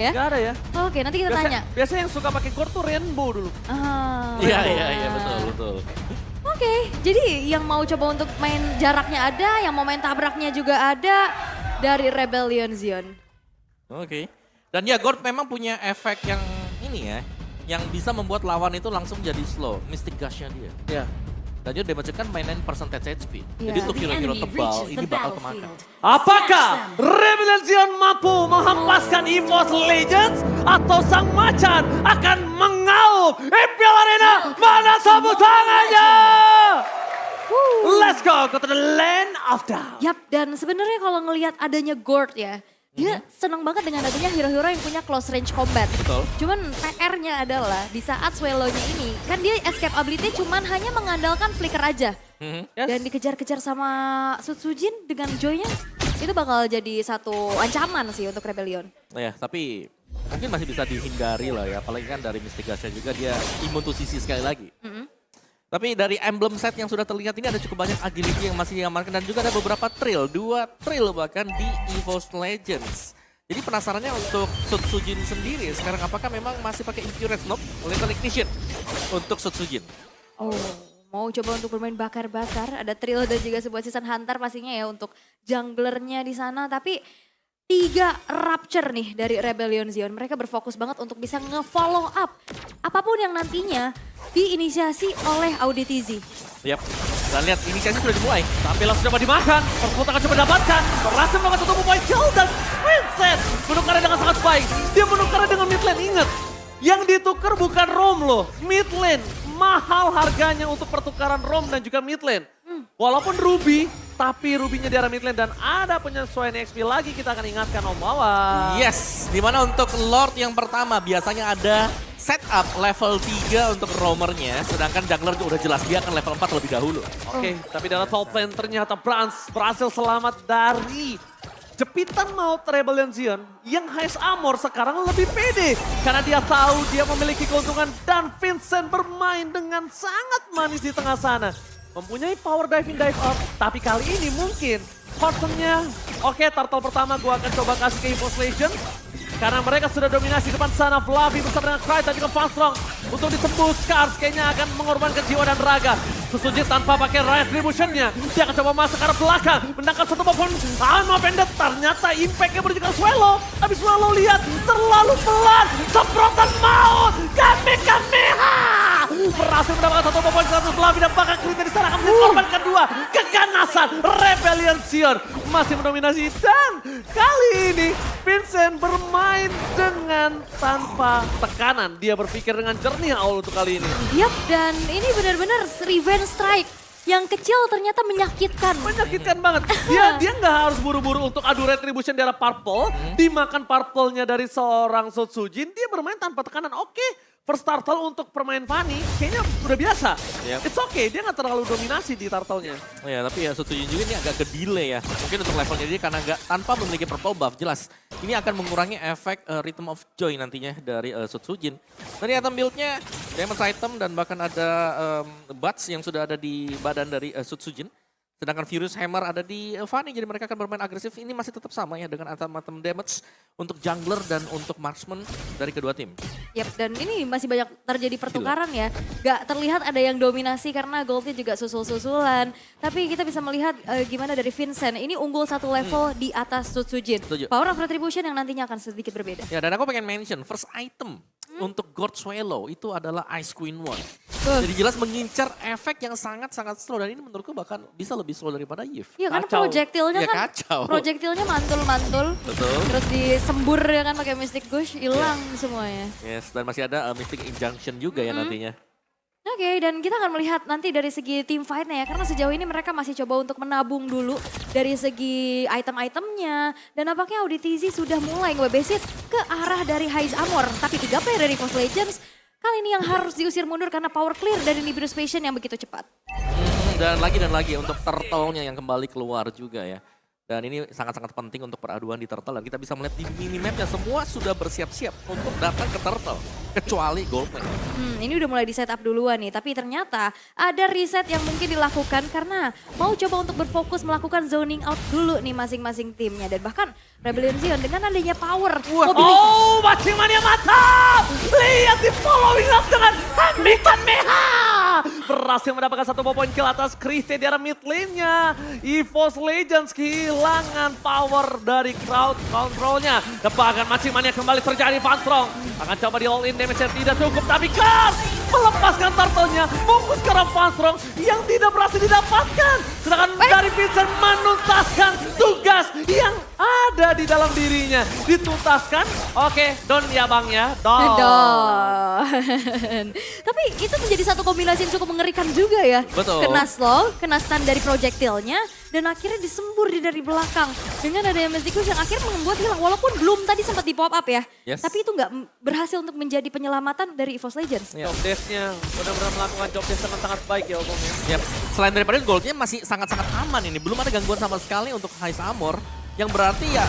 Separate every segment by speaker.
Speaker 1: Ya?
Speaker 2: Gak ada ya.
Speaker 1: Oke, nanti kita tanya.
Speaker 2: Biasanya yang suka pakai core tuh Rainbow dulu.
Speaker 3: Iya, betul.
Speaker 1: Oke, jadi yang mau coba untuk main jaraknya ada, yang mau main tabraknya juga ada dari Rebellion Zion.
Speaker 3: Oke. Dan ya Gord memang punya efek yang ini ya, yang bisa membuat lawan itu langsung jadi slow. Mystic Gush-nya dia.
Speaker 2: Ya.
Speaker 3: Dan dia damage kan mainin percentage HP.
Speaker 1: Iya.
Speaker 3: Jadi untuk hero-hero tebal ini bakal kemakan.
Speaker 2: Apakah Rebellion Zion mampu menghempaskan EVOS Legends atau sang macan akan mengaum Imperial Arena? Mana sabut tangannya? Let's go to the land of down.
Speaker 1: Yap, dan sebenarnya kalau ngelihat adanya Gord ya, dia seneng banget dengan adanya hero-hero yang punya close range combat.
Speaker 3: Betul.
Speaker 1: Cuman PR-nya adalah di saat Swallow-nya ini, kan dia escape ability cuman hanya mengandalkan flicker aja.
Speaker 2: Yes.
Speaker 1: Dan dikejar-kejar sama Sutsujin dengan Joy-nya, itu bakal jadi satu ancaman sih untuk Rebellion.
Speaker 3: Ya, tapi mungkin masih bisa dihindari lah ya. Apalagi kan dari Mystic Gush-nya juga dia imun to CC sekali lagi. Tapi dari emblem set yang sudah terlihat ini ada cukup banyak agility yang masih diamankan dan juga ada beberapa trill, 2 trill bahkan di EVOS Legends. Jadi penasarannya untuk Sutsujin sendiri sekarang apakah memang masih pakai Infuriate Snob Lethal Ignition untuk Sutsujin?
Speaker 1: Oh, mau coba untuk bermain bakar-bakar, ada trill dan juga sebuah season hunter pastinya ya untuk junglernya di sana. Tapi 3 rapture nih dari Rebellion Zion. Mereka berfokus banget untuk bisa nge-follow up apapun yang nantinya diinisiasi oleh Auditizi.
Speaker 3: Yap, kita lihat inisiasi sudah dimulai.
Speaker 2: Tapi langsung coba dimakan, Perkut akan coba dapatkan. Berhasil melakukan satu point kill dan Vincent menukarnya dengan sangat baik. Dia menukarnya dengan mid lane, ingat. Yang ditukar bukan Rom loh, mid lane. Mahal harganya untuk pertukaran Rom dan juga mid lane. Walaupun Ruby, tapi Ruby-nya di arah mid lane dan ada penyesuaian XP lagi kita akan ingatkan Om Wawan.
Speaker 3: Yes, dimana untuk Lord yang pertama biasanya ada setup level 3 untuk roamernya, sedangkan jungler itu udah jelas dia akan level 4 lebih dahulu.
Speaker 2: Oke, tapi dalam top lane ternyata Brans berhasil selamat dari jepitan maut Rebellion Zion yang highest armor sekarang lebih pede. Karena dia tahu dia memiliki keuntungan dan Vincent bermain dengan sangat manis di tengah sana. Mempunyai power dive in dive out, tapi kali ini mungkin Hortonnya, oke turtle pertama gue akan coba kasih ke EVOS Legends. Karena mereka sudah dominasi depan sana, Fluffy bersama dengan Cry dan juga Funstrong. Untuk ditembus, Scars kayaknya akan mengorbankan jiwa dan raga. Sutsujin tanpa pakai Riot Retribution-nya. Dia akan coba masuk ke arah belakang, menangkap satu pohon. Alma Pendant, ternyata impact-nya menuju ke Swallow. Tapi Swallow lihat, terlalu pelan. Semprotan maut, Kamehameha! Berhasil mendapatkan satu pohon, satu Fluffy dan bakal Crit dari sana. Akan menjadi korban kedua, keganasan Rebellion Zion. Masih mendominasi dan kali ini Vincent bermain dengan tanpa tekanan. Dia berpikir dengan jernih awal untuk kali ini.
Speaker 1: Yap, dan ini benar-benar revenge strike. Yang kecil ternyata menyakitkan.
Speaker 2: Menyakitkan banget. Dia nggak harus buru-buru untuk adu retribution di arah purple. Dimakan purple-nya dari seorang Sutsujin. Dia bermain tanpa tekanan. Oke. First turtle untuk permain Fanny kayaknya udah biasa.
Speaker 3: Yep.
Speaker 2: It's okay, dia nggak terlalu dominasi di turtle-nya.
Speaker 3: Ya, tapi ya Sutsujin juga ini agak ke delay ya. Mungkin untuk levelnya dia karena tanpa memiliki purple buff, jelas. Ini akan mengurangi efek Rhythm of Joy nantinya dari Sutsujin. Dari item build-nya, damage item dan bahkan ada buds yang sudah ada di badan dari Sutsujin. Sedangkan Furious Hammer ada di Fanny, jadi mereka akan bermain agresif. Ini masih tetap sama ya dengan item damage untuk jungler dan untuk marksman dari kedua tim.
Speaker 1: Yap, dan ini masih banyak terjadi pertukaran ya. Gak terlihat ada yang dominasi karena goldnya juga susul-susulan. Tapi kita bisa melihat gimana dari Vincent. Ini unggul satu level di atas Sutsujin.
Speaker 3: Setuju.
Speaker 1: Power of Retribution yang nantinya akan sedikit berbeda.
Speaker 3: Ya, dan aku pengen mention first item untuk God Swallow itu adalah Ice Queen One. Jadi jelas mengincar efek yang sangat-sangat slow dan ini menurutku bahkan bisa lebih slow daripada Yves.
Speaker 1: Iya kan
Speaker 2: Kacau.
Speaker 1: projectile-nya
Speaker 3: Ya,
Speaker 1: kan.
Speaker 3: kacau.
Speaker 1: Projectile-nya mantul-mantul.
Speaker 3: Betul.
Speaker 1: Terus disembur ya kan pakai Mystic Gush, hilang semuanya.
Speaker 3: Yes, dan masih ada Mystic Injunction juga ya nantinya.
Speaker 1: Oke, dan kita akan melihat nanti dari segi team fight-nya ya. Karena sejauh ini mereka masih coba untuk menabung dulu dari segi item-itemnya. Dan nampaknya Auditizi sudah mulai nge-babysit ke arah dari Highest Armor. Tapi 3 player dari EVOS Legends kali ini yang harus diusir mundur karena power clear dari Nibiru's Passion yang begitu cepat.
Speaker 3: Dan lagi untuk turtle-nya yang kembali keluar juga ya. Dan ini sangat-sangat penting untuk peraduan di turtle dan kita bisa melihat di minimapnya semua sudah bersiap-siap untuk datang ke turtle. kecuali Goldman.
Speaker 1: Ini udah mulai di setup duluan nih, tapi ternyata ada reset yang mungkin dilakukan karena mau coba untuk berfokus melakukan zoning out dulu nih masing-masing timnya. Dan bahkan Rebellion Zion dengan adanya power.
Speaker 2: Oh, Macing Mania mantap! Lihat di following up dengan Hamilton Meha! Berhasil mendapatkan 1 poin kill atas Christie di arah mid lane-nya. EVOS Legends kehilangan power dari crowd control-nya. Depakan Macing Mania kembali terjadi. Van Strong akan coba di all in, damage-nya tidak cukup. Tapi Kars melepaskan turtle-nya. Fokus ke arah Van Strong yang tidak berhasil didapatkan. Sedangkan dari Vincent menuntaskan tugas yang ada di dalam dirinya. Dituntaskan, oke, don ya bang ya, don.
Speaker 1: Tapi itu menjadi satu kombinasi yang cukup mengerikan juga ya.
Speaker 3: Betul.
Speaker 1: Kena slow, kena stun dari projectile-nya, dan akhirnya disembur dari belakang. Dengan adanya Mystikus yang akhirnya membuat hilang. Walaupun belum tadi sempat di pop up ya.
Speaker 3: Yes.
Speaker 1: Tapi itu nggak berhasil untuk menjadi penyelamatan dari EVOS Legends.
Speaker 2: Job desk-nya benar-benar melakukan job desk dengan sangat baik ya Om.
Speaker 3: Yep. Selain daripada goldnya masih sangat-sangat aman ini. Belum ada gangguan sama sekali untuk High Armor. Yang berarti ya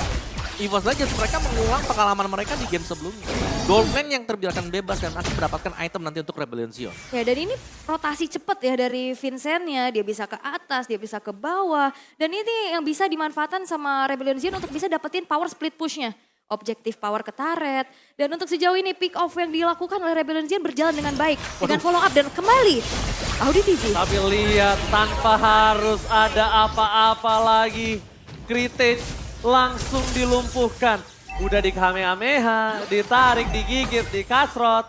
Speaker 3: EVOS Legends mereka mengulang pengalaman mereka di game sebelumnya. Goldman yang terbiarkan bebas dan akan mendapatkan item nanti untuk Rebellion Zion.
Speaker 1: Ya, dan ini rotasi cepat ya dari Vincent-nya. Dia bisa ke atas, dia bisa ke bawah. Dan ini yang bisa dimanfaatkan sama Rebellion Zion untuk bisa dapetin power split push-nya. Objektif power ke turret. Dan untuk sejauh ini pick off yang dilakukan oleh Rebellion Zion berjalan dengan baik. Dengan follow up dan kembali Audi TZ.
Speaker 2: Tapi lihat tanpa harus ada apa-apa lagi. Kritik langsung dilumpuhkan. Udah di Kamehameha, ditarik, digigit, dikasrot.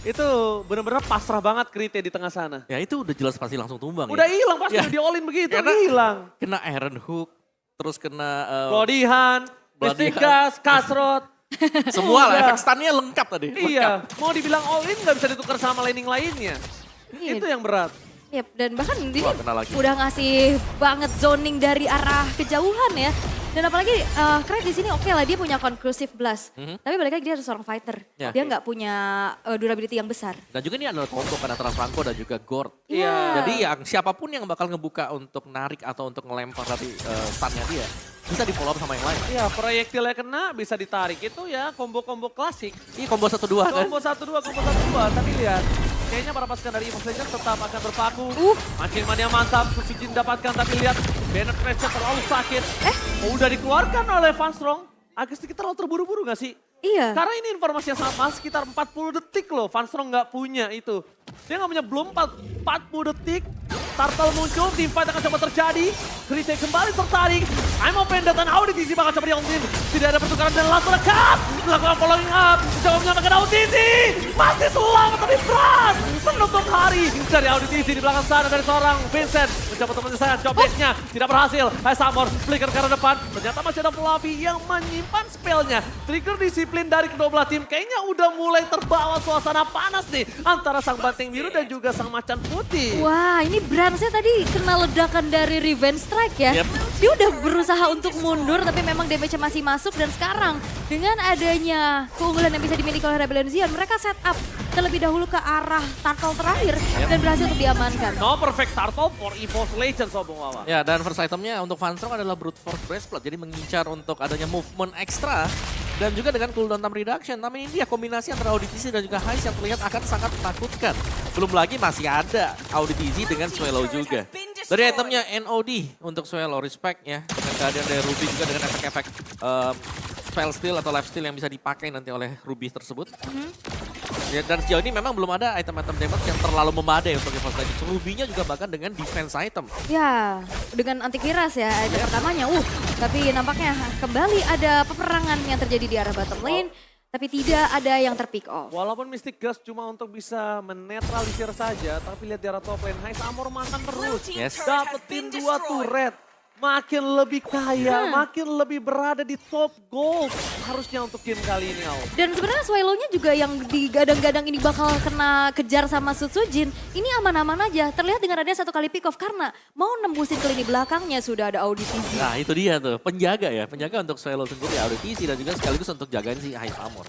Speaker 2: Itu bener-bener pasrah banget Krite di tengah sana.
Speaker 3: Ya itu udah jelas pasti langsung tumbang
Speaker 2: Udah
Speaker 3: ya.
Speaker 2: hilang pasti
Speaker 3: Ya.
Speaker 2: udah di-all-in begitu,
Speaker 3: Karena
Speaker 2: hilang.
Speaker 3: Kena Iron Hook, terus kena
Speaker 2: Bloodihan,
Speaker 3: Bloody
Speaker 2: Mystic Gas, kasrot.
Speaker 3: semua lah,
Speaker 2: Udah.
Speaker 3: efek stunnya lengkap tadi.
Speaker 2: Iya, mau dibilang all-in gak bisa ditukar sama laning lainnya.
Speaker 1: Iya.
Speaker 2: Itu yang berat.
Speaker 1: Yep, dan bahkan ini
Speaker 3: Wah, kena lagi.
Speaker 1: udah ngasih banget zoning dari arah kejauhan ya. Dan apalagi Kret di sini oke lah dia punya conclusive blast. Tapi balik lagi dia harus seorang fighter.
Speaker 3: Ya.
Speaker 1: Dia nggak punya durability yang besar.
Speaker 3: Dan juga ini adalah combo kan antara Franco dan juga Gord.
Speaker 1: Iya.
Speaker 3: Jadi yang siapapun yang bakal ngebuka untuk narik atau untuk ngelempar tadi stunnya dia, bisa di follow up sama yang lain.
Speaker 2: Iya, proyektilnya kena bisa ditarik. Itu ya combo-combo klasik.
Speaker 3: Ini combo 1-2 kan.
Speaker 2: Combo 1-2, combo 1-2. Tapi lihat, kayaknya para pasukan dari EVOS Legends tetap akan berpaku. Makin mania mantap, Susijin dapatkan. Tapi lihat, Bennett Pressure terlalu sakit. Udah dikeluarkan oleh Van Strong. Agak sedikit terlalu terburu-buru gak sih?
Speaker 1: Iya.
Speaker 2: Karena ini informasi yang sangat mahal, sekitar 40 detik loh. Van Strong nggak punya itu. Dia nggak punya belum 40 detik. Turtle muncul, teamfight akan coba terjadi. Krite kembali tertarik. I'm open dan Audi TZ bakal coba di-all-in. Tidak ada pertukaran dan langsung dekat. Melakukan following up. Coba menyamakan Audi TZ. Masih selamat tapi berat. Menutup hari dari Audi TZ di belakang sana dari seorang Vincent. Mencoba untuk menyelesaikan job desk-nya. Tidak berhasil. Hai Samor, flicker ke arah depan. Ternyata masih ada Fluffy yang menyimpan spellnya. Trigger disiplin dari kedua belah tim. Kayaknya udah mulai terbawa suasana panas nih. Antara sang banteng biru dan juga sang macan putih.
Speaker 1: Wah, ini Bransnya tadi kena ledakan dari Revenge Strike ya.
Speaker 3: Yep.
Speaker 1: Dia udah berusaha untuk mundur tapi memang damage-nya masih masuk. Dan sekarang dengan adanya keunggulan yang bisa dimiliki oleh Rebellion Zion, mereka set up terlebih dahulu ke arah turtle terakhir dan berhasil untuk diamankan.
Speaker 2: No perfect turtle for EVOS Legends, Obong Wawa.
Speaker 3: Ya, dan first itemnya untuk Van Strong adalah Brute Force Breastplate. Jadi mengincar untuk adanya movement ekstra. Dan juga dengan cooldown time reduction. Tapi ini dia kombinasi antara Auditisi dan juga Heist yang terlihat akan sangat menakutkan. Belum lagi masih ada Auditisi dengan Swallow juga. Dari itemnya NOD untuk Swallow, respect ya. Dengan kehadiran dari Ruby juga dengan efek-efek spell steal atau life steal yang bisa dipakai nanti oleh Ruby tersebut. Ya, dan sejauh ini memang belum ada item-item damage yang terlalu memadai untuk EVOS Legends. Ruby-nya juga bahkan dengan defense item.
Speaker 1: Ya, dengan antivirus ya ada pertamanya. Tapi nampaknya kembali ada peperangan yang terjadi di arah bottom lane. Tapi tidak ada yang terpick off.
Speaker 2: Walaupun Mystic Gust cuma untuk bisa menetralisir saja, tapi lihat di arah top lane, Hai Samor makan terus.
Speaker 3: Yes.
Speaker 2: Dapetin 2 turret. Makin lebih kaya, makin lebih berada di top gold. Harusnya untuk game kali ini, Al.
Speaker 1: Dan sebenarnya Swallow-nya juga yang digadang-gadang ini bakal kena kejar sama Sutsujin. Ini aman-aman aja. Terlihat dengan adanya satu kali pick off karena mau nembusin ke lini belakangnya sudah ada audisi.
Speaker 3: Nah itu dia tuh, penjaga ya. Penjaga untuk Swallow sendiri, Auditisi dan juga sekaligus untuk jagain si High Armor.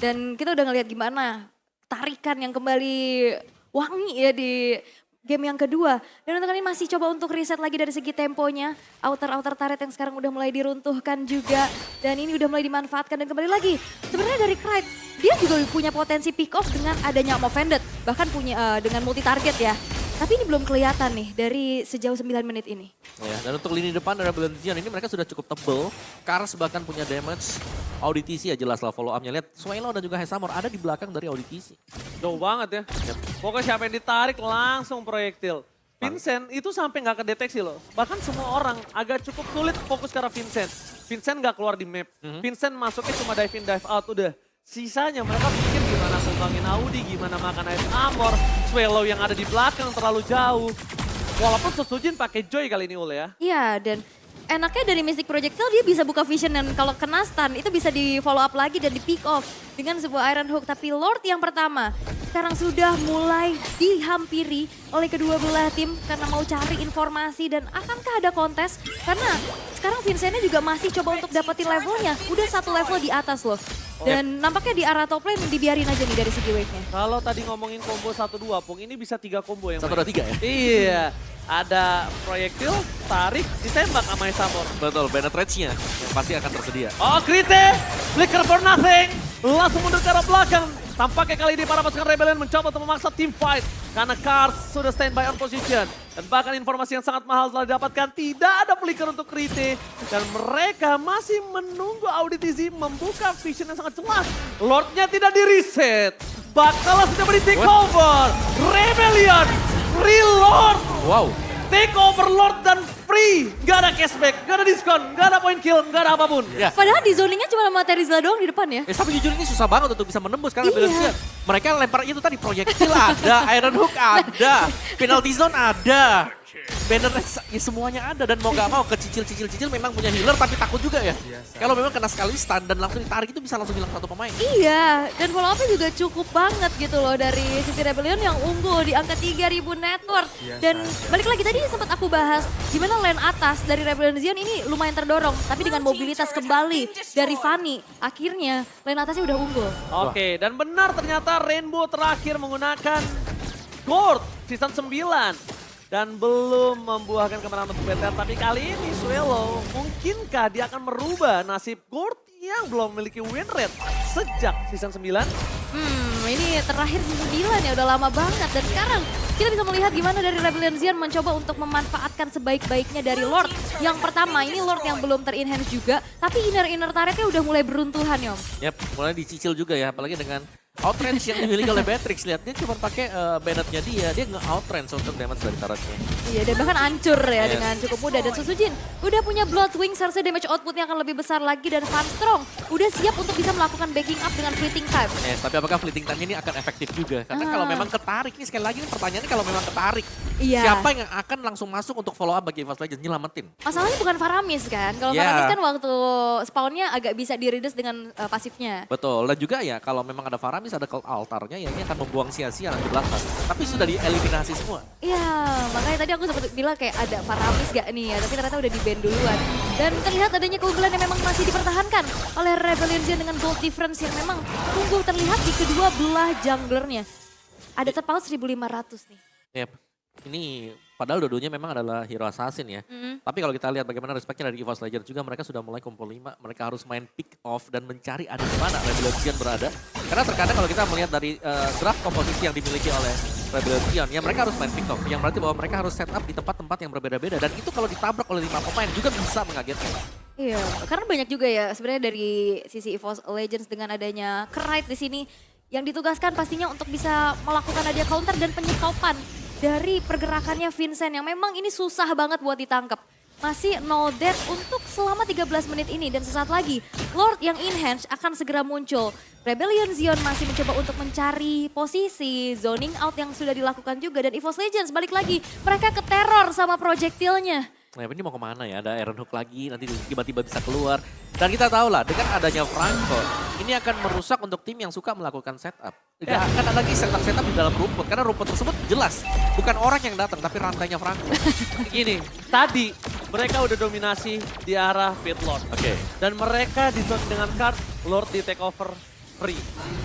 Speaker 1: Dan kita udah ngeliat gimana tarikan yang kembali wangi ya di game yang kedua. Dan untuk ini masih coba untuk reset lagi dari segi temponya. Outer turret yang sekarang udah mulai diruntuhkan juga. Dan ini udah mulai dimanfaatkan dan kembali lagi. Sebenarnya dari Krite, dia juga punya potensi pick off dengan adanya Offended. Bahkan punya dengan multi target ya. Tapi ini belum kelihatan nih dari sejauh 9 menit ini.
Speaker 3: Ya, dan untuk lini depan dari Rebellion Zion ini mereka sudah cukup tebel. Kars bahkan punya damage. Auditisi ya jelas lah follow up-nya. Lihat Swallow dan juga Hesamor ada di belakang dari Auditisi.
Speaker 2: Jauh banget ya. Pokoknya siapa yang ditarik langsung proyektil. Vincent itu sampai nggak kedeteksi loh. Bahkan semua orang agak cukup sulit fokus ke arah Vincent. Vincent nggak keluar di map. Vincent masuknya cuma dive in, dive out udah. Sisanya mereka pikir gimana kembangin Audi, gimana makan Ice Armor. Swallow yang ada di belakang terlalu jauh. Walaupun Sosujin pakai Joy kali ini Ul ya.
Speaker 1: Iya, dan enaknya dari Mystic Projectile dia bisa buka vision dan kalau kena stun itu bisa di follow up lagi dan di pick off dengan sebuah Iron Hook. Tapi Lord yang pertama sekarang sudah mulai dihampiri oleh kedua belah tim karena mau cari informasi dan akankah ada kontes? Karena sekarang Vincentnya juga masih coba untuk dapetin levelnya, udah satu level di atas loh. Dan nampaknya di arah top lane dibiarin aja nih dari segi wave-nya.
Speaker 2: Kalau tadi ngomongin combo 1-2, Pung, ini bisa 3 combo yang
Speaker 3: 1, 2, 3 ya?
Speaker 2: Iya, ada proyektil, tarik, ditembak sama Hesamor.
Speaker 3: Betul, Bennett Rage-nya yang pasti akan tersedia.
Speaker 2: Oh, Krite, flicker for nothing, langsung mundur ke arah belakang. Tampaknya kali ini para pasukan Rebellion mencoba untuk memaksa team fight. Karena Kars sudah standby on position. Dan bahkan informasi yang sangat mahal telah didapatkan. Tidak ada flicker untuk Krite. Dan mereka masih menunggu Auditisi membuka vision yang sangat jelas. Lordnya tidak di-reset. Bakalah sudah beri takeover. Rebellion, free Lord.
Speaker 3: Wow.
Speaker 2: Takeover Lord dan free. Gak ada cashback, gak ada diskon, gak ada point kill, gak ada apapun.
Speaker 3: Ya.
Speaker 1: Padahal di zoningnya cuma sama Terizla doang di depan ya.
Speaker 3: Tapi jujur ini susah banget untuk bisa menembus karena
Speaker 1: Iya.
Speaker 3: Rebellion Zion. Mereka lempar itu tadi proyektil ada, Iron Hook ada, penalty zone ada. Banner ya semuanya ada dan mau gak mau kecicil-cicil memang punya healer tapi takut juga ya. Kalau memang kena sekali stun dan langsung ditarik itu bisa langsung hilang satu pemain.
Speaker 1: Iya, dan follow up-nya juga cukup banget gitu loh dari sisi Rebellion yang unggul di angka 3000 net worth. Dan balik lagi tadi sempat aku bahas gimana lane atas dari Rebellion Zion ini lumayan terdorong. Tapi dengan mobilitas kembali dari Fanny, akhirnya lane atasnya udah unggul.
Speaker 2: Oke, dan benar ternyata Rainbow terakhir menggunakan Gourd season 9. Dan belum membuahkan kemenangan untuk BTR. Tapi kali ini Swallow, mungkinkah dia akan merubah nasib Gourd yang belum memiliki win rate sejak season 9?
Speaker 1: Ini terakhir season 9 ya, udah lama banget. Dan sekarang kita bisa melihat gimana dari Rebellion Zion mencoba untuk memanfaatkan sebaik-baiknya dari Lord. Yang pertama, ini Lord yang belum ter-enhance juga. Tapi inner turretnya udah mulai beruntuhan, Yom.
Speaker 3: Yap, mulai dicicil juga ya, apalagi dengan outrange yang dimiliki oleh Beatrix. Lihat, dia cuma pakai Bennett-nya dia nge-outrange untuk damage dari turretnya.
Speaker 1: Iya, dan bahkan hancur ya
Speaker 3: Yes.
Speaker 1: dengan cukup mudah. Dan Sosujin udah punya Bloodwing, seharusnya damage outputnya akan lebih besar lagi. Dan Van Strong udah siap untuk bisa melakukan backing up dengan fleeting time.
Speaker 3: Yes, tapi apakah fleeting time ini akan efektif juga? Karena kalau memang ketarik, ini sekali lagi ini pertanyaannya kalau memang ketarik.
Speaker 1: Iya.
Speaker 3: Siapa yang akan langsung masuk untuk follow up bagi EVOS Legends, nyelamatin?
Speaker 1: Masalahnya bukan Faramis kan. Kalau
Speaker 3: Yeah.
Speaker 1: Faramis kan waktu spawnnya agak bisa di-reduce dengan pasifnya.
Speaker 3: Betul, dan juga ya kalau memang ada Faramis, ada cult altarnya ya ini akan membuang sia-sia nanti belakang. Tapi sudah dieliminasi semua.
Speaker 1: Iya, makanya tadi aku sempat bilang kayak ada Faramis gak nih ya, tapi ternyata udah di-ban duluan. Dan terlihat adanya keunggulan yang memang masih dipertahankan oleh Rebellion Zion dengan gold difference yang memang unggul terlihat di kedua belah junglernya. Ada terpaut 1.500 nih.
Speaker 3: Yep. Ini padahal dua-duanya memang adalah hero assassin ya. Tapi kalau kita lihat bagaimana respectnya dari EVOS Legends juga, mereka sudah mulai kumpul 5. Mereka harus main pick off dan mencari ada di mana Rebellion Zion berada. Karena terkadang kalau kita melihat dari draft komposisi yang dimiliki oleh Rebellion Zion, ya mereka harus main pick off. Yang berarti bahwa mereka harus set up di tempat-tempat yang berbeda-beda. Dan itu kalau ditabrak oleh 5 pemain juga bisa mengagetkan.
Speaker 1: Iya, karena banyak juga ya sebenarnya dari sisi EVOS Legends dengan adanya Krite di sini yang ditugaskan pastinya untuk bisa melakukan ada counter dan penyetopan dari pergerakannya Vincent yang memang ini susah banget buat ditangkap. Masih no death untuk selama 13 menit ini dan sesaat lagi Lord yang enhance akan segera muncul. Rebellion Zion masih mencoba untuk mencari posisi, zoning out yang sudah dilakukan juga dan EVOS Legends balik lagi mereka ke teror sama projektilnya.
Speaker 3: Nah ini mau kemana ya, ada Iron Hook lagi, nanti tiba-tiba bisa keluar. Dan kita tahu lah, dengan adanya Franco, ini akan merusak untuk tim yang suka melakukan setup. Tidak akan ada lagi setup di dalam rumput, karena rumput tersebut jelas bukan orang yang datang, tapi rantainya Franco.
Speaker 2: Gini, tadi mereka udah dominasi di arah pit Lord.
Speaker 3: Oke.
Speaker 2: Dan mereka di zone dengan card, Lord di take over. Pri,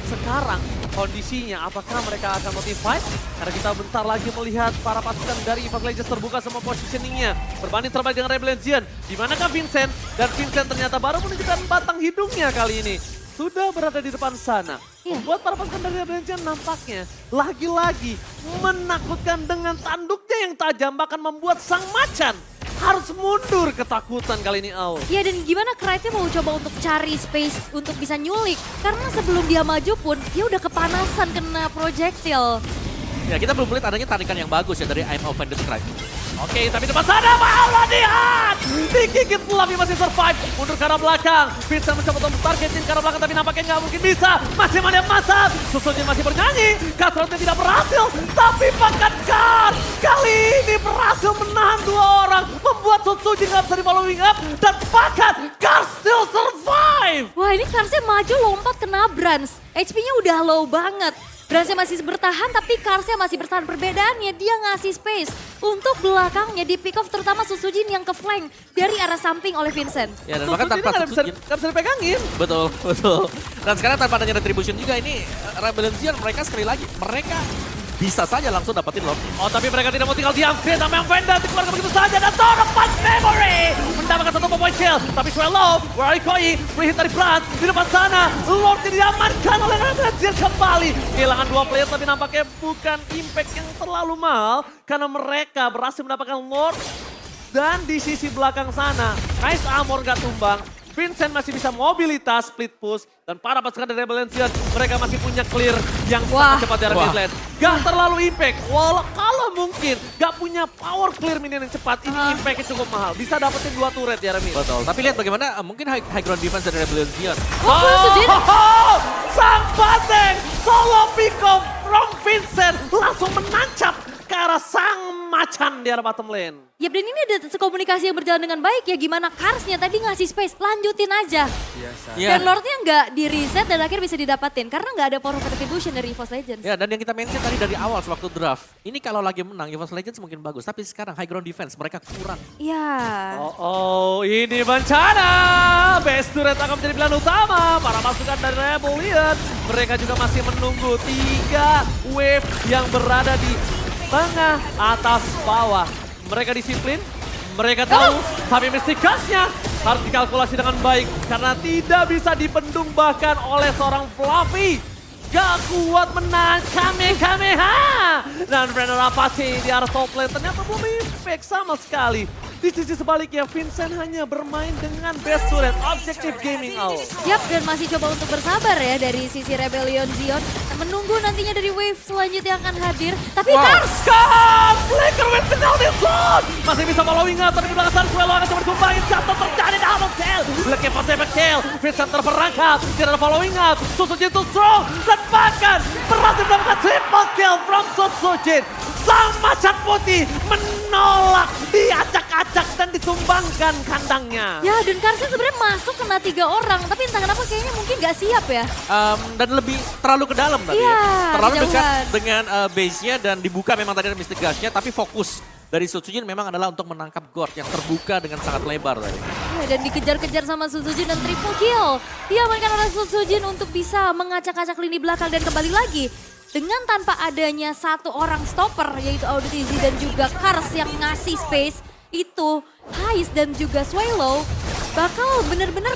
Speaker 2: sekarang kondisinya apakah mereka akan motivate? Karena kita bentar lagi melihat para pasukan dari EVOS Legends terbuka semua positioningnya. Berbanding terbaik dengan Rebellion Zion. Dimanakah Vincent? Dan Vincent ternyata baru menunjukkan batang hidungnya kali ini. Sudah berada di depan sana.
Speaker 1: Iya.
Speaker 2: Buat para pasukan dari Rebellion Zion nampaknya lagi-lagi menakutkan dengan tanduknya yang tajam. Bahkan membuat sang macan harus mundur ketakutan kali ini Au.
Speaker 1: Ya dan gimana Krite mau coba untuk cari space untuk bisa nyulik. Karena sebelum dia maju pun dia udah kepanasan kena projectile.
Speaker 3: Ya kita belum melihat adanya tarikan yang bagus ya dari I'm Offended Scribe.
Speaker 2: Oke, tapi depan sana malah lihat! Digigit Fluffy masih survive. Mundur ke arah belakang. Vincent mencoba untuk targetin ke arah belakang tapi nampaknya nggak mungkin bisa. Masih melihat masa. Susujin masih bernyanyi. Cutthroatnya tidak berhasil. Tapi bahkan Kars kali ini berhasil menahan dua orang. Membuat Susujin nggak bisa di following up. Dan bahkan Kars still survive!
Speaker 1: Wah ini Karsnya maju lompat kena Brans. HP-nya udah low banget. Bransnya masih bertahan tapi Karsnya masih bertahan. Perbedaannya dia ngasih space untuk belakangnya di pick off terutama Susujin yang ke flank dari arah samping oleh Vincent.
Speaker 3: Ya dan bahkan tanpa
Speaker 2: nggak bisa
Speaker 3: Susujin.
Speaker 2: dipegangin.
Speaker 3: Betul, betul. Dan sekarang tanpa adanya retribution juga ini Rebellion Zion mereka sekali lagi, mereka bisa saja langsung dapetin Lord.
Speaker 2: Oh tapi mereka tidak mau tinggal diam. Vietnam yang Venda dikeluarkan begitu saja dan Torrepas Memory mendapatkan satu point kill. Tapi Swallow, Warikoi, free hit dari Brand di depan sana. Lord diamankan oleh Rebellion kembali. Kehilangan dua player tapi nampaknya bukan impact yang terlalu mahal. Karena mereka berhasil mendapatkan Lord. Dan di sisi belakang sana, Nice Armor gak tumbang. Vincent masih bisa mobilitas, split push. Dan para pasukan dari Rebellion Zion, mereka masih punya clear yang sangat cepat dari mid lane. Gak terlalu impact, walau kalau mungkin gak punya power clear minion yang cepat, ini impactnya cukup mahal. Bisa dapetin 2 turret ya Remy.
Speaker 3: Betul. Tapi lihat bagaimana mungkin high ground defense dari Rebellion Zion.
Speaker 2: Sang Banteng, solo pick off from Vincent, langsung menancap ke arah sang macan di arah bottom lane.
Speaker 1: Ya dan ini ada komunikasi yang berjalan dengan baik ya. Gimana Karsnya tadi ngasih space, lanjutin aja.
Speaker 3: Ya.
Speaker 1: Dan Lordnya nggak di reset dan akhirnya bisa didapatin. Karena nggak ada power of retribution dari EVOS Legends.
Speaker 3: Ya dan yang kita mention tadi dari awal sewaktu draft. Ini kalau lagi menang EVOS Legends mungkin bagus. Tapi sekarang high ground defense mereka kurang.
Speaker 1: Iya.
Speaker 2: Oh, ini bencana. Best turret akan menjadi pilihan utama. Para pasukan dari Rebellion. Mereka juga masih menunggu 3 wave yang berada di tengah, atas, bawah. Mereka disiplin, mereka tahu, tapi Mystic Gust-nya harus dikalkulasi dengan baik. Karena tidak bisa dibendung bahkan oleh seorang Fluffy. Gak kuat menahan Kamehameha. Dan Brenner Apathy di arah top lane ternyata belum impact sama sekali. Di sisi sebaliknya, Vincent hanya bermain dengan best turret, Objective Gaming Out.
Speaker 1: Yap, dan masih coba untuk bersabar ya dari sisi Rebellion Zion. Menunggu nantinya dari wave selanjutnya yang akan hadir. Tapi Kars!
Speaker 2: Kars! Flicker with penalty zone! Masih bisa following up, tapi di belakang sana Swallow akan coba ditumbangin. Jatuh terjadi double kill! Looking for seven kill. Vincent terperangkap, tidak ada following up. Susujin too strong, dan bahkan berhasil mendapatkan triple kill from Susujin. Sang macan putih menolak, diacak-acak dan ditumbangkan kandangnya.
Speaker 1: Ya, dan Karsnya sebenarnya masuk kena 3 orang. Tapi entah kenapa kayaknya mungkin nggak siap ya.
Speaker 3: Dan lebih terlalu ke dalam tadi
Speaker 1: Iya,
Speaker 3: ya. Terlalu dekat
Speaker 1: kejauhan.
Speaker 3: dengan base-nya dan dibuka memang tadi ada Mystic Gust-nya. Tapi fokus dari Susujin memang adalah untuk menangkap Gord yang terbuka dengan sangat lebar tadi.
Speaker 1: Ya, dan dikejar-kejar sama Susujin dan triple kill. Diamankan oleh Susujin untuk bisa mengacak-acak lini belakang dan kembali lagi. Dengan tanpa adanya 1 orang stopper yaitu Auditizi dan juga Kars yang ngasih space. Itu Hais dan juga Swallow bakal benar-benar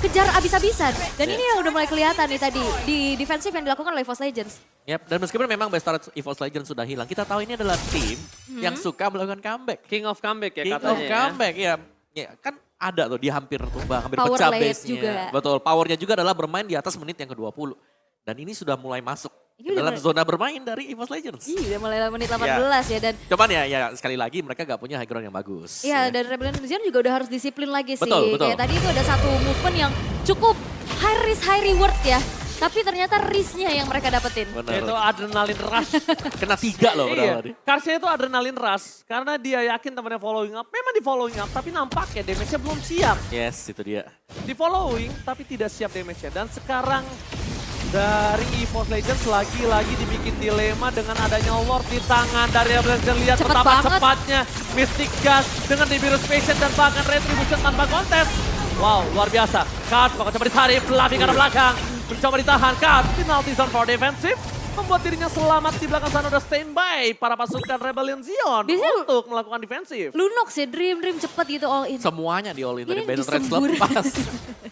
Speaker 1: kejar abis-abisan. Dan ini yang udah mulai kelihatan nih tadi di defensif yang dilakukan oleh EVOS Legends.
Speaker 3: Yap, dan meskipun memang best turret EVOS Legends sudah hilang, kita tahu ini adalah tim yang suka melakukan comeback.
Speaker 2: King of comeback ya
Speaker 3: King
Speaker 2: katanya.
Speaker 3: of comeback ya. Ya kan ada tuh dia hampir tumbang, hampir
Speaker 1: Power
Speaker 3: pecah
Speaker 1: late
Speaker 3: base-nya.
Speaker 1: juga.
Speaker 3: Betul, powernya juga adalah bermain di atas menit yang ke-20. Dan ini sudah mulai masuk
Speaker 1: Ini
Speaker 3: dalam
Speaker 1: udah
Speaker 3: zona bermain dari EVOS Legends.
Speaker 1: Iya, udah mulai menit 18 ya dan
Speaker 3: Cuman ya sekali lagi mereka gak punya high ground yang bagus.
Speaker 1: iya, dan Rebellion Zion juga udah harus disiplin lagi sih.
Speaker 3: Betul, betul.
Speaker 1: Kayak tadi itu ada satu movement yang cukup high risk high reward ya. Tapi ternyata risknya yang mereka dapetin.
Speaker 3: Benar.
Speaker 2: Itu adrenalin rush.
Speaker 3: Kena 3 loh
Speaker 2: Iya,
Speaker 3: tadi.
Speaker 2: Karsnya itu adrenalin rush. Karena dia yakin temannya following up. Memang di following up, tapi nampaknya damage-nya belum siap.
Speaker 3: Yes, itu dia.
Speaker 2: Di following, tapi tidak siap damage-nya. Dan sekarang dari EVOS Legends lagi-lagi dibikin dilema dengan adanya Lord di tangan dari Rebellion. Lihat
Speaker 1: Cepet
Speaker 2: betapa
Speaker 1: banget.
Speaker 2: cepatnya Mystic Gust dengan Nibiru's Patient dan bahkan Retribution tanpa kontes. Wow, luar biasa. Card bakal coba ditarik, Fluffy ke arah belakang. Mencoba ditahan, Card. Penalty zone for defensive. Membuat dirinya selamat di belakang sana, udah standby para pasukan Rebellion Zion
Speaker 1: Biasanya
Speaker 2: untuk melakukan defensif.
Speaker 1: Lunox ya, Dream cepet gitu all in.
Speaker 3: Semuanya di all in dari
Speaker 1: Ini
Speaker 3: Battle Threads
Speaker 1: disembur.
Speaker 3: lepas.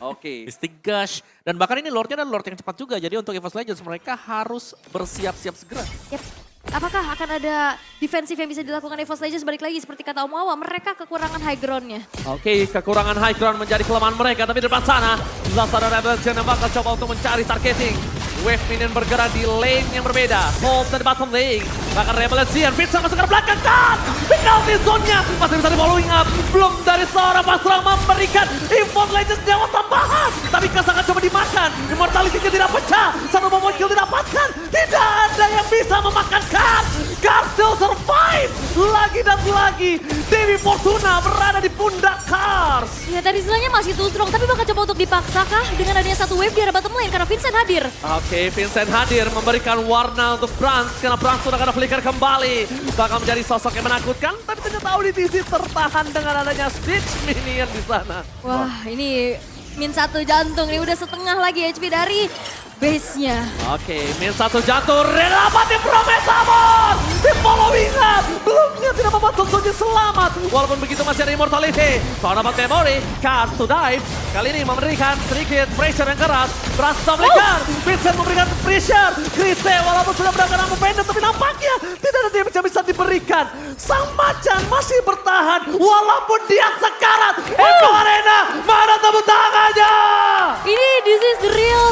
Speaker 2: Oke.
Speaker 3: Mystic Gush. Dan bahkan ini Lordnya adalah Lord yang cepat juga. Jadi untuk EVOS Legends mereka harus bersiap-siap segera.
Speaker 1: Yep. Apakah akan ada defensif yang bisa dilakukan EVOS Legends balik lagi seperti kata Om Awa, mereka kekurangan high ground-nya.
Speaker 2: Oke, kekurangan high ground menjadi kelemahan mereka. Tapi di depan sana, Lazada Rebellion Zion yang bakal coba untuk mencari targeting. Wave minion bergerak di lane yang berbeda. Hold dari bottom lane. Bahkan Rebellion Zion, Vincent masuk ke belakang. Kan! Penalty zone-nya masih bisa di following up. Belum dari seorang pasrang memberikan EVOS Legends nyawa tambahan. Tapi Kasangan coba dimakan. Immortality-nya tidak pecah. Satu moment kill didapatkan. Tidak ada yang bisa memakan Kan. Kan still survive. Lagi dan lagi. Dewi Fortuna berada di pundak Kars.
Speaker 1: Ya tadi istilahnya masih too strong, tapi bakal coba untuk dipaksa kah dengan adanya satu wave di arah bottom lane karena Vincent hadir.
Speaker 2: Oke, Vincent hadir memberikan warna untuk Brans karena Brans sudah kena flicker kembali. Bakal menjadi sosok yang menakutkan, tapi ternyata Auditisi tertahan dengan adanya Stitch minion di sana.
Speaker 1: Wah ini min 1 jantung, ini udah setengah lagi HP dari base-nya.
Speaker 2: Oke, min 1 jatuh, dapat di Promise Amor! Di following up! Belumnya tidak membuat Sonsonji selamat. Walaupun begitu masih ada Immortality. Soal dapat memory, Cars to dive. Kali ini memberikan sedikit pressure yang keras. Brans memberikan, Vincent memberikan pressure. Chrise walaupun sudah berangkat nama pendek, tapi nampaknya tidak ada damage yang bisa diberikan. Sang macan masih bertahan walaupun dia sekarat. Echo Arena, mana tepuk tangannya?
Speaker 1: Ini this is the real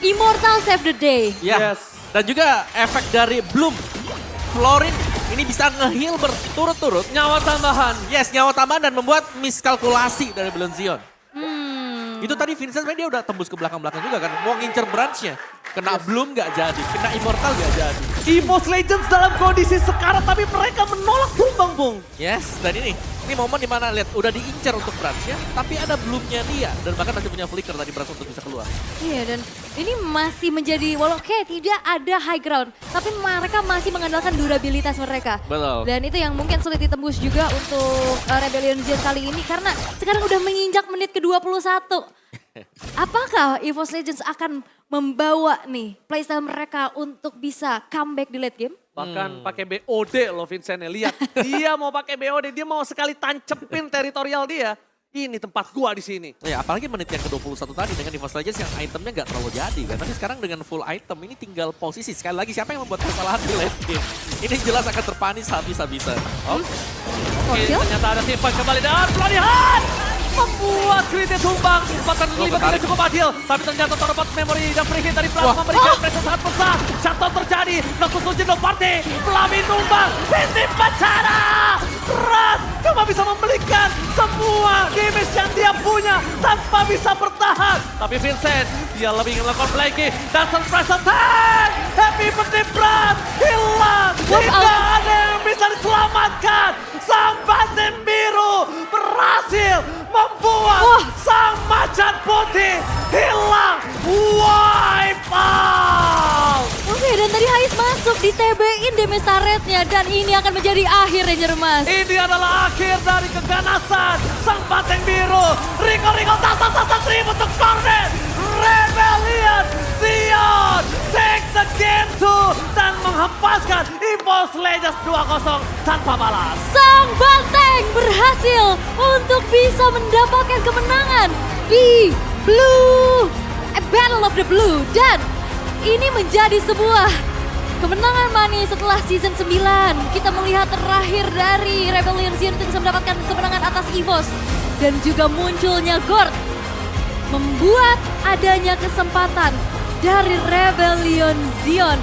Speaker 1: Immortal Save the Day.
Speaker 3: Ya.
Speaker 2: Yes.
Speaker 3: Dan juga efek dari Bloom. Florin ini bisa nge-heal berturut-turut.
Speaker 2: Nyawa tambahan.
Speaker 3: Yes, nyawa tambahan dan membuat miskalkulasi dari Rebellion Zion.
Speaker 1: Hmm.
Speaker 3: Itu tadi Vincent sebenarnya dia udah tembus ke belakang-belakang juga kan. Mau ngincer branch-nya. Kena Bloom gak jadi, kena Immortal gak jadi.
Speaker 2: EVOS Legends dalam kondisi sekarat tapi mereka menolak tumbang, Bung.
Speaker 3: Yes, dan ini momen dimana lihat udah diincar untuk branch-nya, tapi ada Bloom-nya dia. Dan bahkan masih punya flicker tadi branch untuk bisa keluar.
Speaker 1: Iya dan ini masih menjadi, walau kayak tidak ada high ground, tapi mereka masih mengandalkan durabilitas mereka.
Speaker 3: Betul.
Speaker 1: Dan itu yang mungkin sulit ditembus juga untuk Rebellion Zion kali ini karena sekarang udah menginjak menit ke-21. Apakah EVOS Legends akan membawa nih playstyle mereka untuk bisa comeback di late game?
Speaker 2: Bahkan pakai BOD loh Vincentnya. Lihat, dia mau pakai BOD, dia mau sekali tancepin teritorial dia. Ini tempat gua di sini.
Speaker 3: Ya apalagi menit yang ke-21 tadi dengan EVOS Legends yang itemnya nggak terlalu jadi kan. Tapi sekarang dengan full item ini tinggal posisi. Sekali lagi siapa yang membuat kesalahan di late game. Ini jelas akan terpanis habis-habisan.
Speaker 2: Oke, ternyata ada tim fight kembali dan pelatihan membuat Gritnya tumbang. Bahkan terlibat tidak cukup adil. Tapi ternyata terdapat memory dan free hit dari Plas memberikan pressure sangat besar. Shutdown terjadi. Noctus Sujin Party. Flamin tumbang. Bisip Bencana. Pras cuma bisa membelikan semua damage yang dia punya tanpa bisa bertahan. Tapi Vincent, dia lebih ingin melakukan flanking dan surprise attack. Happy birthday Pras. Hilang. Tidak ada yang bisa diselamatkan. Sang Batin Biru berhasil membuat sang macan putih hilang. Wipe out.
Speaker 1: Oke dan tadi Hais masuk di TB-in damage turret-nya dan ini akan menjadi akhir Ranger Emas.
Speaker 2: Ini adalah akhir dari keganasan sang Bateng Biru. Riko tata trip untuk Cornet. Rebellion Zion take the game to dan menghempaskan EVOS Legends 2-0 tanpa balas.
Speaker 1: Sang Banteng berhasil untuk bisa mendapatkan kemenangan di Battle of the Blue. Dan ini menjadi sebuah kemenangan manis setelah season 9. Kita melihat terakhir dari Rebellion Zion untuk bisa mendapatkan kemenangan atas EVOS. Dan juga munculnya Gord membuat adanya kesempatan dari Rebellion Zion